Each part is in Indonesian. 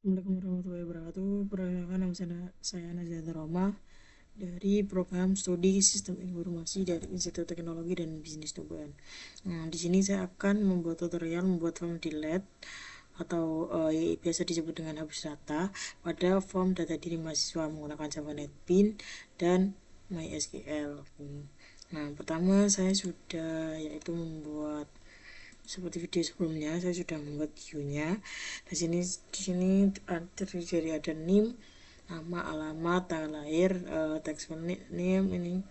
Assalamualaikum warahmatullahi wabarakatuh. Perkenalkan, nama saya Najat Roma dari program studi Sistem Informasi dari Institut Teknologi dan Bisnis Tuban. Nah, di sini saya akan membuat tutorial membuat form delete atau biasa disebut dengan hapus data pada form data diri mahasiswa menggunakan Java NetBeans dan MySQL. Nah, pertama saya sudah yaitu membuat seperti video sebelumnya, saya sudah membuat view-nya. Di sini terdiri dari ada name, nama, alamat, tanggal lahir, text file name ini,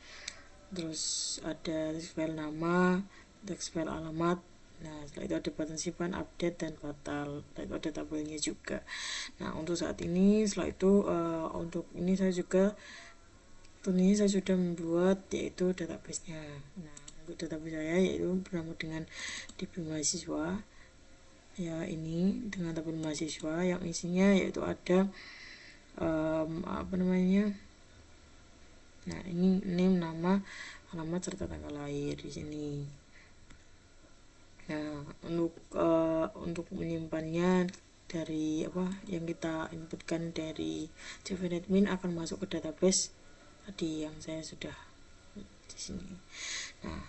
terus ada text file nama, text file alamat. Nah, setelah itu ada button simpan, update, dan fatal. Setelah itu ada tabelnya juga. Nah, untuk saat ini, setelah itu untuk ini saya juga tentunya saya sudah membuat yaitu database-nya. Nah, untuk database saya yaitu bernama dengan DB mahasiswa. Ya, ini dengan tabel mahasiswa yang isinya yaitu ada apa namanya. Nah, ini name, nama, alamat, serta tanggal lahir di sini. Nah, untuk menyimpannya dari apa yang kita inputkan dari Java NetBeans akan masuk ke database tadi yang saya sudah di sini. Nah,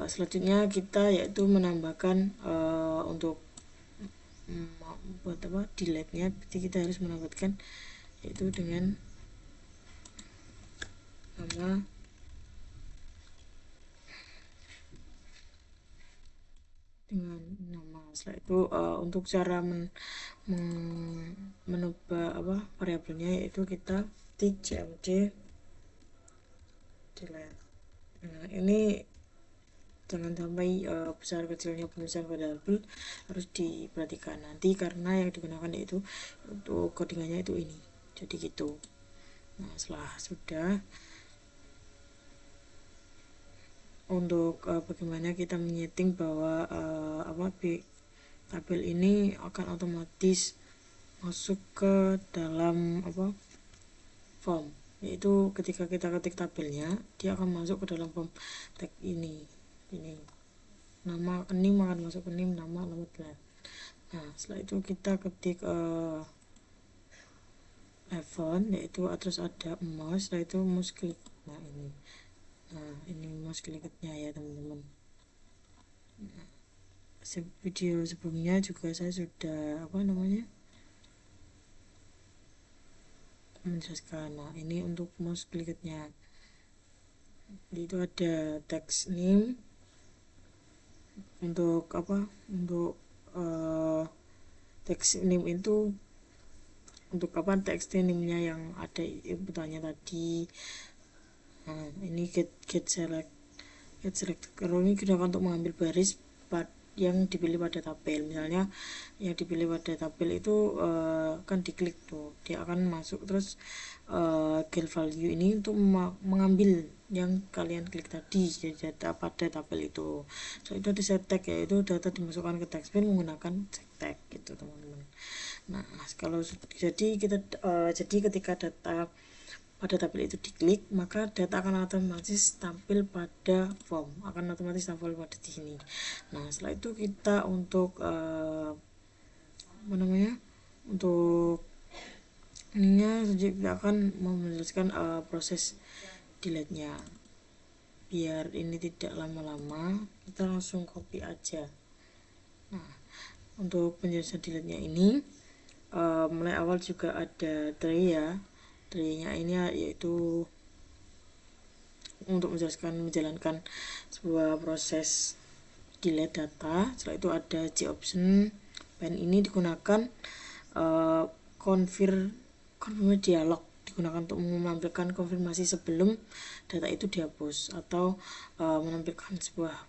selanjutnya kita yaitu menambahkan untuk buat apa delete nya, berarti kita harus menambahkan yaitu dengan nama setelah itu untuk cara menubah apa variabelnya yaitu kita ketik cmd delete. Nah, ini jangan sampai besar kecilnya penulisan variabel harus diperhatikan nanti karena yang digunakan yaitu untuk codingannya itu ini, jadi gitu. Nah, setelah sudah untuk bagaimana kita menyeting bahwa tabel ini akan otomatis masuk ke dalam form, yaitu ketika kita ketik tabelnya dia akan masuk ke dalam form tag ini nama name akan masuk ke name, nama, alamat, dan nah setelah itu kita ketik event yaitu terus ada mouse, setelah itu mouse klik. Nah, ini mouse kliknya ya teman-teman. Video sebelumnya juga saya sudah menjelaskan. Nah, ini untuk mouse kliknya itu ada text name untuk text name itu untuk text name-nya yang ada inputannya tadi. Nah, ini get select kalau ini digunakan untuk mengambil baris yang dipilih pada tabel. Misalnya yang dipilih pada tabel itu kan diklik tuh, dia akan masuk terus get value ini untuk mengambil yang kalian klik tadi jadi data pada tabel itu. So itu ada set tag yaitu data dimasukkan ke text field menggunakan set tag gitu teman-teman. Nah, kalau jadi ketika data pada tabel itu diklik, maka data akan otomatis tampil pada form, pada di sini. Nah, setelah itu kita untuk untuk ininya kita akan menjelaskan proses delete nya biar ini tidak lama-lama, kita langsung copy aja. Nah, untuk penjelasan delete nya ini mulai awal juga ada tray nya ini yaitu untuk menjalankan sebuah proses delete data. Setelah itu ada J option, pen ini digunakan confirm dialog, digunakan untuk menampilkan konfirmasi sebelum data itu dihapus atau menampilkan sebuah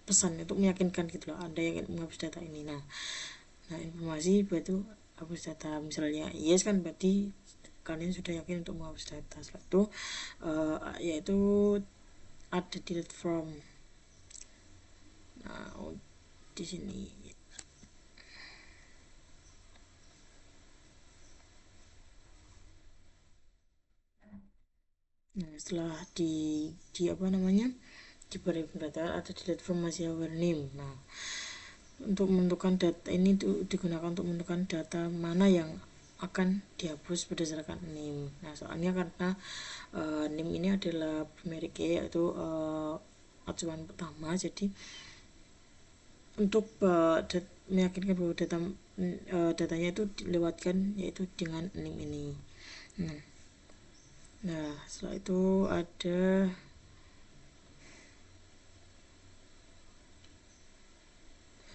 pesan untuk meyakinkan gitu loh, Anda yang ingin menghapus data ini. Nah, informasi itu hapus data, misalnya yes kan berarti kalian sudah yakin untuk menghapus data. Setelah itu yaitu ada delete from. Nah, di sini setelah di beri data ada delete from masih our name. Nah, untuk menentukan data ini digunakan untuk menentukan data mana yang akan dihapus berdasarkan NIM. Nah, soalnya karena NIM ini adalah primary key, yaitu acuan pertama, jadi untuk meyakinkan bahwa datanya itu dilewatkan yaitu dengan NIM ini. Nah, setelah itu ada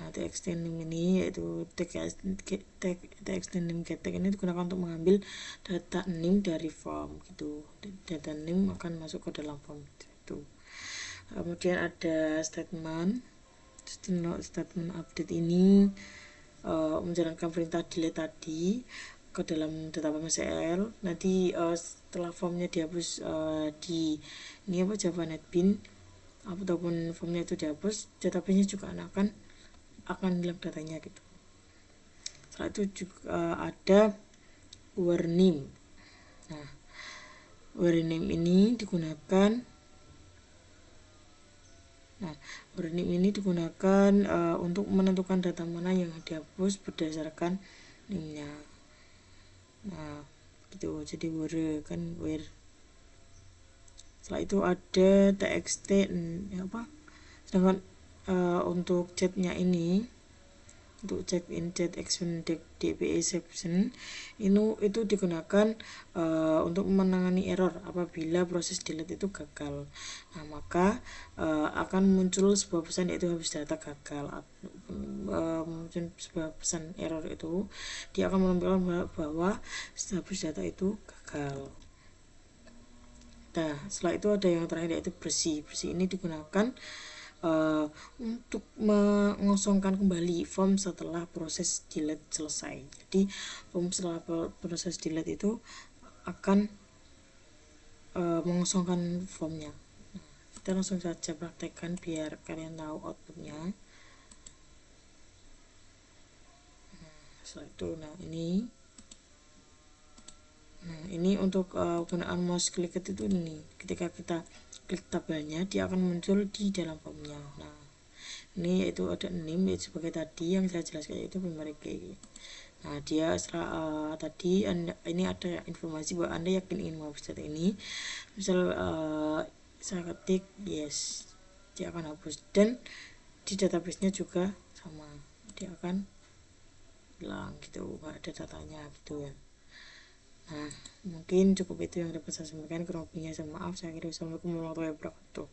txt NIM ini, yaitu txt NIM getTag ini digunakan untuk mengambil data NIM dari form gitu. Data NIM akan masuk ke dalam form itu. Kemudian ada statement update ini menjalankan perintah delete tadi ke dalam database MySQL. Nanti setelah formnya dihapus di ini Java NetBeans ataupun formnya itu dihapus, database-nya juga akan hilang datanya gitu. Setelah itu juga ada warning. Nah, warning ini digunakan untuk menentukan data mana yang dihapus berdasarkan NIM-nya. Nah, gitu. Jadi where. Setelah itu ada txt sedangkan untuk chatnya ini, untuk check in chat action DBA exception itu digunakan untuk menangani error apabila proses delete itu gagal. Nah, maka akan muncul sebuah pesan yaitu habis data gagal. Muncul sebuah pesan error itu, dia akan menampilkan bahwa habis data itu gagal. Nah, setelah itu ada yang terakhir yaitu bersih ini digunakan untuk mengosongkan kembali form setelah proses delete selesai. Jadi form setelah proses delete itu akan mengosongkan formnya. Kita langsung saja praktekkan biar kalian tahu outputnya. Setelah itu ini untuk penggunaan mouse click itu ini, ketika kita klik tabelnya dia akan muncul di dalam formnya. Nah, ini yaitu ada NIM sebagai tadi yang saya jelaskan, yaitu primary key. Nah, dia setelah tadi ini ada informasi bahwa Anda yakin ingin menghapus data ini. Misal saya ketik yes, dia akan hapus, dan di database-nya juga sama, dia akan hilang gitu, nggak ada datanya gitu ya. Nah, mungkin cukup itu yang dapat saya sampaikan. Kurang lebihnya saya maaf. Saya kira. Assalamualaikum warahmatullahi wabarakatuh.